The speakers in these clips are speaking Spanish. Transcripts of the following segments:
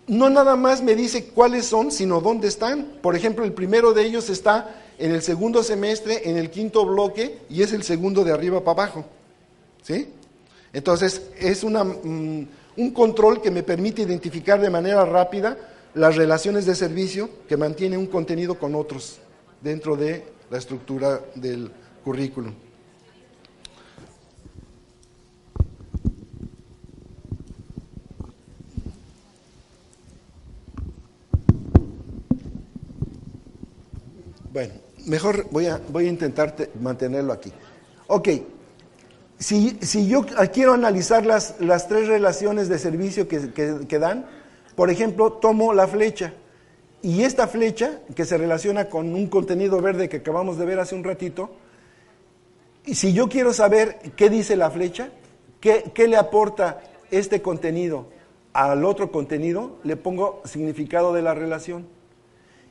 no nada más me dice cuáles son, sino dónde están. Por ejemplo, el primero de ellos está en el segundo semestre, en el quinto bloque, y es el segundo de arriba para abajo. ¿Sí? Entonces, es un control que me permite identificar de manera rápida las relaciones de servicio que mantiene un contenido con otros dentro de la estructura del currículum. Bueno, mejor voy a intentar mantenerlo aquí. Ok, si yo quiero analizar las tres relaciones de servicio que dan, por ejemplo, tomo la flecha, y esta flecha, que se relaciona con un contenido verde que acabamos de ver hace un ratito, y si yo quiero saber qué dice la flecha, qué le aporta este contenido al otro contenido, le pongo significado de la relación.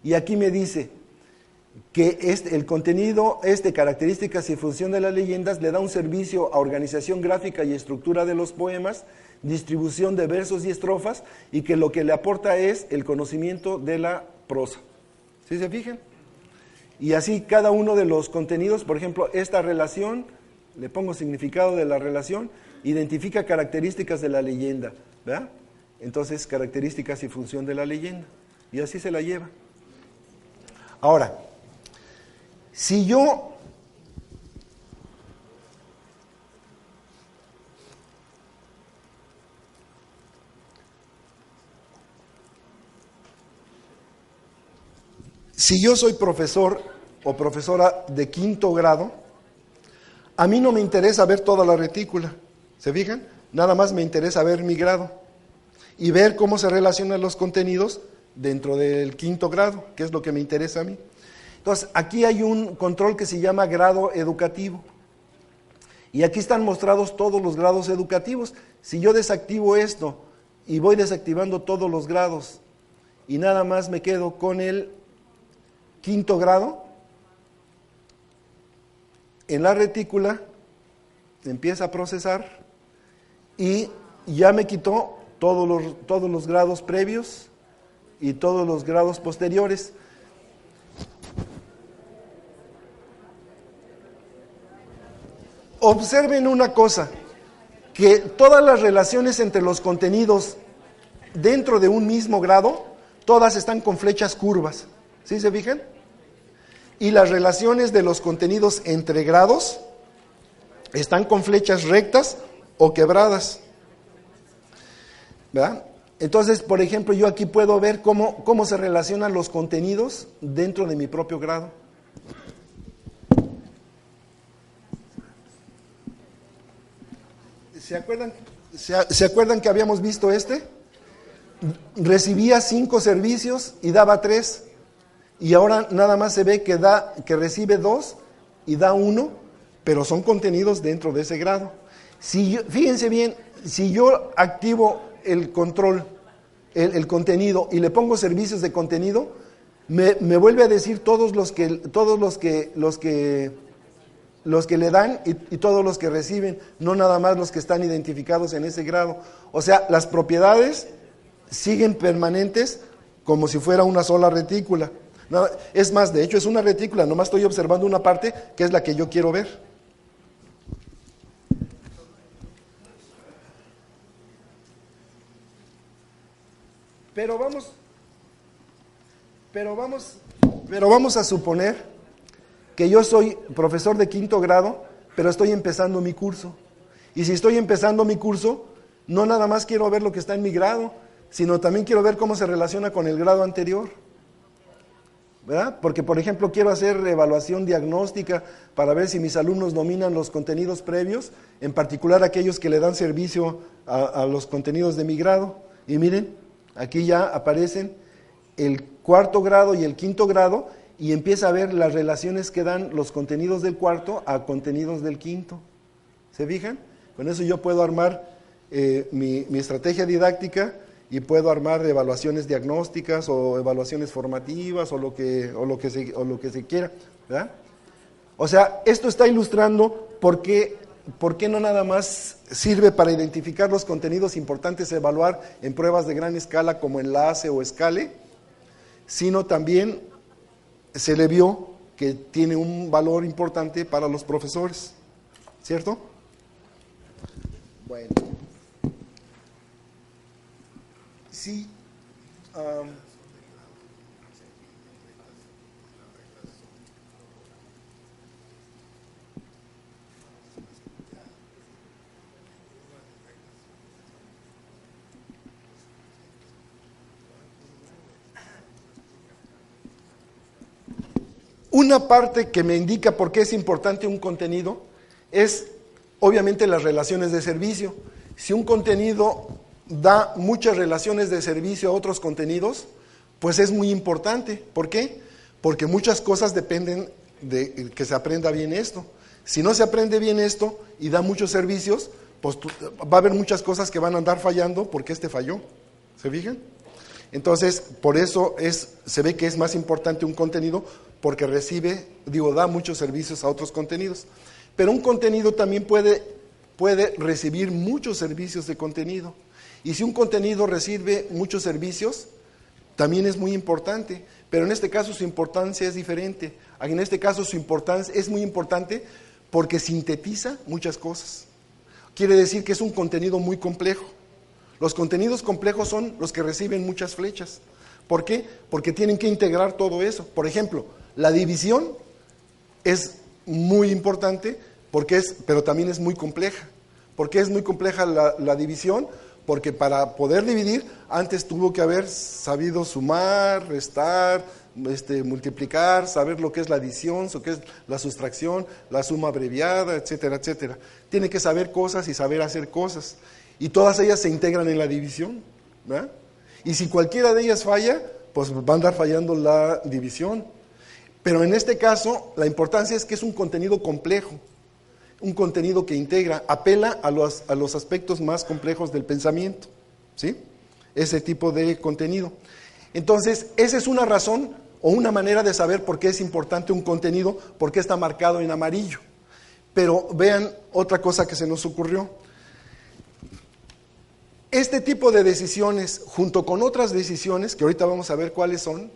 Y aquí me dice que el contenido, características y función de las leyendas, le da un servicio a organización gráfica y estructura de los poemas, distribución de versos y estrofas, y que lo que le aporta es el conocimiento de la prosa. ¿Sí se fijan? Y así cada uno de los contenidos, por ejemplo, esta relación, le pongo significado de la relación, identifica características de la leyenda, ¿verdad? Entonces, características y función de la leyenda, y así se la lleva. Ahora, si yo soy profesor o profesora de quinto grado, a mí no me interesa ver toda la retícula, ¿se fijan? Nada más me interesa ver mi grado y ver cómo se relacionan los contenidos dentro del quinto grado, que es lo que me interesa a mí. Entonces, aquí hay un control que se llama grado educativo. Y aquí están mostrados todos los grados educativos. Si yo desactivo esto y voy desactivando todos los grados y nada más me quedo con el quinto grado, en la retícula empieza a procesar y ya me quitó todos los grados previos y todos los grados posteriores. Observen una cosa, que todas las relaciones entre los contenidos dentro de un mismo grado, todas están con flechas curvas, ¿sí se fijan? Y las relaciones de los contenidos entre grados están con flechas rectas o quebradas, ¿verdad? Entonces, por ejemplo, yo aquí puedo ver cómo se relacionan los contenidos dentro de mi propio grado. ¿Se acuerdan que habíamos visto Recibía 5 servicios y daba 3, y ahora nada más se ve que recibe 2 y da 1, pero son contenidos dentro de ese grado. Fíjense bien, si yo activo el control, el contenido, y le pongo servicios de contenido, me vuelve a decir todos los que le dan y todos los que reciben, no nada más los que están identificados en ese grado. O sea, las propiedades siguen permanentes como si fuera una sola retícula. Es más, de hecho es una retícula, nomás estoy observando una parte que es la que yo quiero ver. Pero vamos a suponer que yo soy profesor de quinto grado, pero estoy empezando mi curso. Y si estoy empezando mi curso, no nada más quiero ver lo que está en mi grado, sino también quiero ver cómo se relaciona con el grado anterior, ¿verdad? Porque, por ejemplo, quiero hacer evaluación diagnóstica para ver si mis alumnos dominan los contenidos previos, en particular aquellos que le dan servicio a los contenidos de mi grado. Y miren, aquí ya aparecen el cuarto grado y el quinto grado, y empieza a ver las relaciones que dan los contenidos del cuarto a contenidos del quinto. ¿Se fijan? Con eso yo puedo armar mi estrategia didáctica y puedo armar evaluaciones diagnósticas o evaluaciones formativas o lo que se quiera, ¿verdad? O sea, esto está ilustrando por qué ¿por qué no nada más sirve para identificar los contenidos importantes a evaluar en pruebas de gran escala como enlace o escale, sino también se le vio que tiene un valor importante para los profesores, ¿cierto? Bueno, sí. Una parte que me indica por qué es importante un contenido es, obviamente, las relaciones de servicio. Si un contenido da muchas relaciones de servicio a otros contenidos, pues es muy importante. ¿Por qué? Porque muchas cosas dependen de que se aprenda bien esto. Si no se aprende bien esto y da muchos servicios, pues va a haber muchas cosas que van a andar fallando porque este falló. ¿Se fijan? Entonces, por eso se ve que es más importante un contenido porque da muchos servicios a otros contenidos. Pero un contenido también puede recibir muchos servicios de contenido. Y si un contenido recibe muchos servicios, también es muy importante. Pero en este caso su importancia es diferente. En este caso su importancia es muy importante porque sintetiza muchas cosas. Quiere decir que es un contenido muy complejo. Los contenidos complejos son los que reciben muchas flechas. ¿Por qué? Porque tienen que integrar todo eso. Por ejemplo, la división es muy importante, pero también es muy compleja. ¿Por qué es muy compleja la división? Porque para poder dividir, antes tuvo que haber sabido sumar, restar, multiplicar, saber lo que es la adición, lo que es la sustracción, la suma abreviada, etcétera, etcétera. Tiene que saber cosas y saber hacer cosas. Y todas ellas se integran en la división, ¿verdad? Y si cualquiera de ellas falla, pues va a andar fallando la división. Pero en este caso, la importancia es que es un contenido complejo, un contenido que integra, apela a los aspectos más complejos del pensamiento, ¿sí? Ese tipo de contenido. Entonces, esa es una razón o una manera de saber por qué es importante un contenido, por qué está marcado en amarillo. Pero vean otra cosa que se nos ocurrió. Este tipo de decisiones, junto con otras decisiones, que ahorita vamos a ver cuáles son,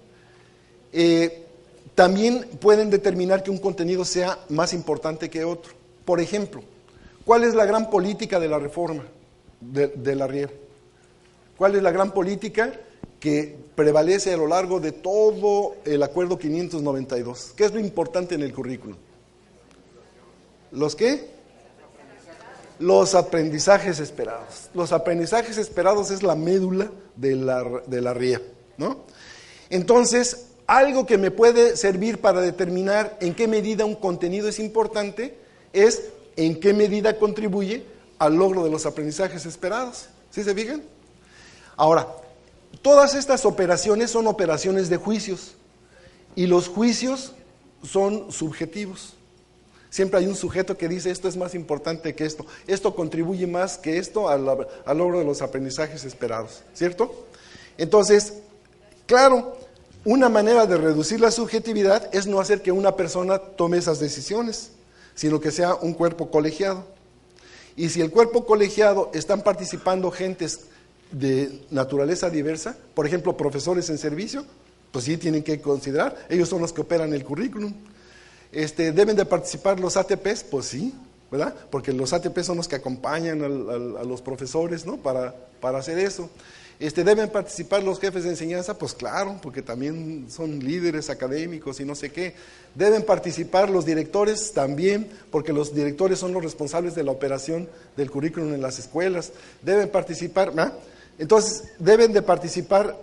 también pueden determinar que un contenido sea más importante que otro. Por ejemplo, ¿cuál es la gran política de la reforma de la Riera? ¿Cuál es la gran política que prevalece a lo largo de todo el Acuerdo 592? ¿Qué es lo importante en el currículum? ¿Los qué? Los aprendizajes esperados. Los aprendizajes esperados es la médula de la RIA, ¿no? Entonces, algo que me puede servir para determinar en qué medida un contenido es importante es en qué medida contribuye al logro de los aprendizajes esperados. ¿Sí se fijan? Ahora, todas estas operaciones son operaciones de juicios y los juicios son subjetivos. Siempre hay un sujeto que dice esto es más importante que esto contribuye más que esto al logro de los aprendizajes esperados, ¿cierto? Entonces, claro, una manera de reducir la subjetividad es no hacer que una persona tome esas decisiones, sino que sea un cuerpo colegiado. Y si el cuerpo colegiado están participando gentes de naturaleza diversa, por ejemplo, profesores en servicio, pues sí tienen que considerar, ellos son los que operan el currículum. ¿Deben de participar los ATPs? Pues sí, ¿verdad? Porque los ATPs son los que acompañan a los profesores, ¿no? Para hacer eso. ¿Deben participar los jefes de enseñanza? Pues claro, porque también son líderes académicos y no sé qué. ¿Deben participar los directores? También, porque los directores son los responsables de la operación del currículum en las escuelas. ¿Deben participar? ¿Ah? Entonces, deben de participar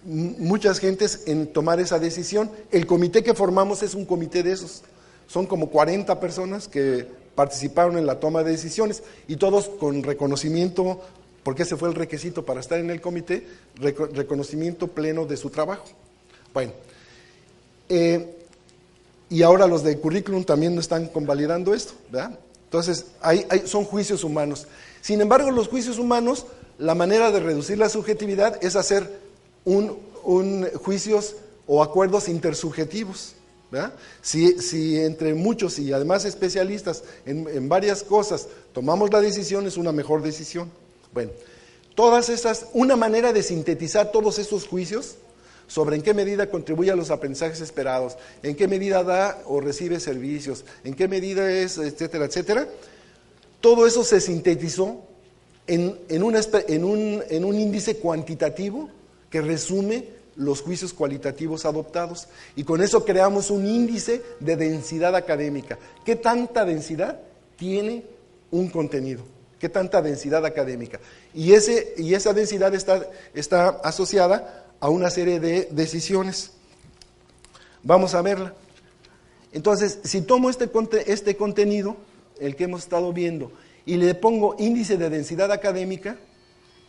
muchas gentes en tomar esa decisión. El comité que formamos es un comité de esos. Son como 40 personas que participaron en la toma de decisiones y todos con reconocimiento, porque ese fue el requisito para estar en el comité, reconocimiento pleno de su trabajo. Bueno, y ahora los de currículum también no están convalidando esto, ¿verdad? Entonces, son juicios humanos. Sin embargo, los juicios humanos, la manera de reducir la subjetividad es hacer juicios o acuerdos intersubjetivos. ¿verdad? Si entre muchos y además especialistas en varias cosas tomamos la decisión, es una mejor decisión. Bueno, todas esas, una manera de sintetizar todos esos juicios sobre en qué medida contribuye a los aprendizajes esperados, en qué medida da o recibe servicios, en qué medida es, etcétera, etcétera. Todo eso se sintetizó en un índice cuantitativo que resume los juicios cualitativos adoptados. Y con eso creamos un índice de densidad académica. ¿Qué tanta densidad tiene un contenido? ¿Qué tanta densidad académica? Y esa densidad está asociada a una serie de decisiones. Vamos a verla. Entonces, si tomo este contenido, el que hemos estado viendo, y le pongo índice de densidad académica,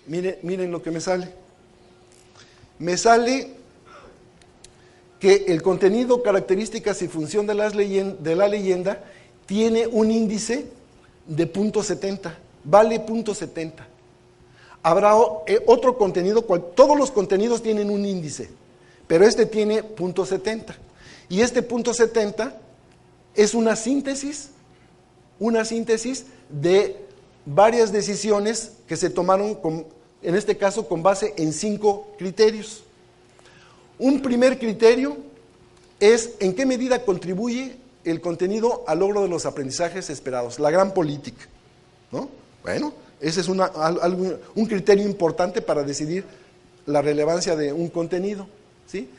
miren lo que me sale. Me sale que el contenido, características y función de la leyenda tiene un índice de 0.70, vale 0.70. Habrá otro contenido, todos los contenidos tienen un índice, pero este tiene 0.70. Y este 0.70 es una síntesis de varias decisiones que se tomaron, en este caso, con base en 5 criterios. Un primer criterio es en qué medida contribuye el contenido al logro de los aprendizajes esperados, la gran política, ¿no? Bueno, ese es un criterio importante para decidir la relevancia de un contenido, ¿sí?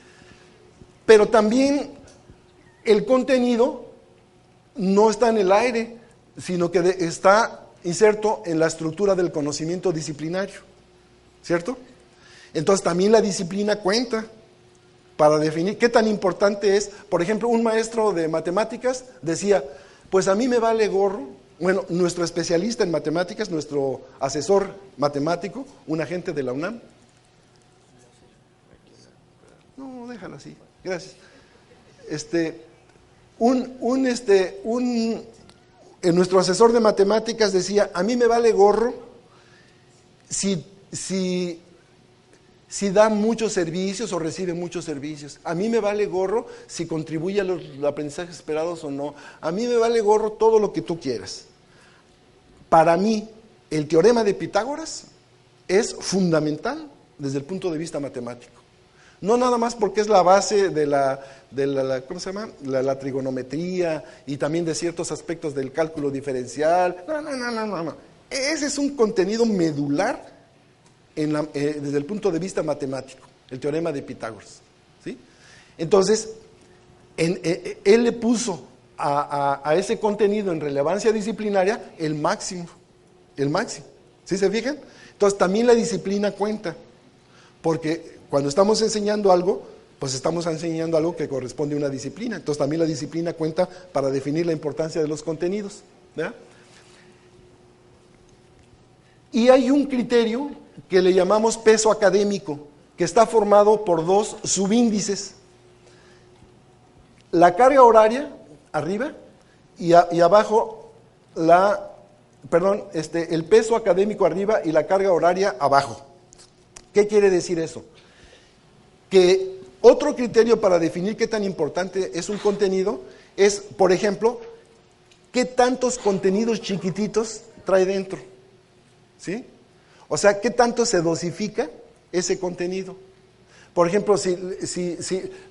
Pero también el contenido no está en el aire, sino que está inserto en la estructura del conocimiento disciplinario, ¿cierto? Entonces también la disciplina cuenta para definir qué tan importante es. Por ejemplo, un maestro de matemáticas decía, pues a mí me vale gorro. Bueno, nuestro especialista en matemáticas, nuestro asesor matemático, un agente de la UNAM. No, déjalo así, gracias. Nuestro asesor de matemáticas decía, a mí me vale gorro si da muchos servicios o recibe muchos servicios. A mí me vale gorro si contribuye a los aprendizajes esperados o no. A mí me vale gorro todo lo que tú quieras. Para mí, el teorema de Pitágoras es fundamental desde el punto de vista matemático. No nada más porque es la base de ¿cómo se llama? La trigonometría y también de ciertos aspectos del cálculo diferencial. No. Ese es un contenido medular desde el punto de vista matemático, el teorema de Pitágoras, ¿sí? Entonces, él le puso a ese contenido en relevancia disciplinaria el máximo, ¿sí se fijan? Entonces también la disciplina cuenta, porque cuando estamos enseñando algo, pues estamos enseñando algo que corresponde a una disciplina, entonces también la disciplina cuenta para definir la importancia de los contenidos, ¿verdad? Y hay un criterio que le llamamos peso académico, que está formado por 2 subíndices. La carga horaria, arriba, y abajo, el peso académico arriba y la carga horaria abajo. ¿Qué quiere decir eso? Que otro criterio para definir qué tan importante es un contenido es, por ejemplo, qué tantos contenidos chiquititos trae dentro, ¿sí? O sea, qué tanto se dosifica ese contenido. Por ejemplo, si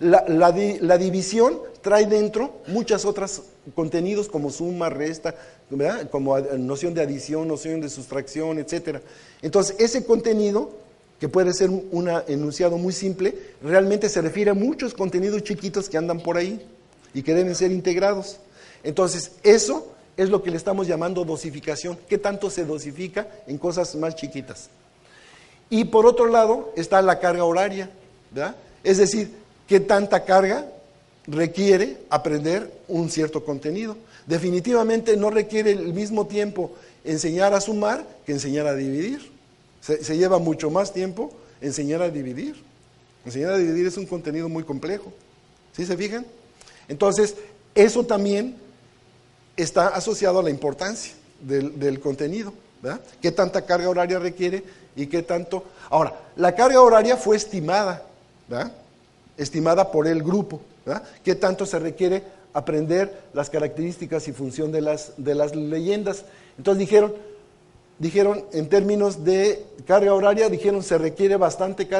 la división trae dentro muchas otras contenidos como suma, resta, ¿verdad? Como noción de adición, noción de sustracción, etcétera. Entonces, ese contenido, que puede ser un enunciado muy simple, realmente se refiere a muchos contenidos chiquitos que andan por ahí y que deben ser integrados. Entonces, eso es lo que le estamos llamando dosificación. ¿Qué tanto se dosifica en cosas más chiquitas? Y por otro lado está la carga horaria, ¿verdad? Es decir, ¿qué tanta carga requiere aprender un cierto contenido? Definitivamente no requiere el mismo tiempo enseñar a sumar que enseñar a dividir. Se lleva mucho más tiempo enseñar a dividir. Enseñar a dividir es un contenido muy complejo. ¿Sí se fijan? Entonces, eso también está asociado a la importancia del contenido, ¿verdad? ¿Qué tanta carga horaria requiere y qué tanto? Ahora, la carga horaria fue estimada, ¿verdad? Estimada por el grupo, ¿verdad? ¿Qué tanto se requiere aprender las características y función de las leyendas? Entonces dijeron en términos de carga horaria, dijeron se requiere bastante carga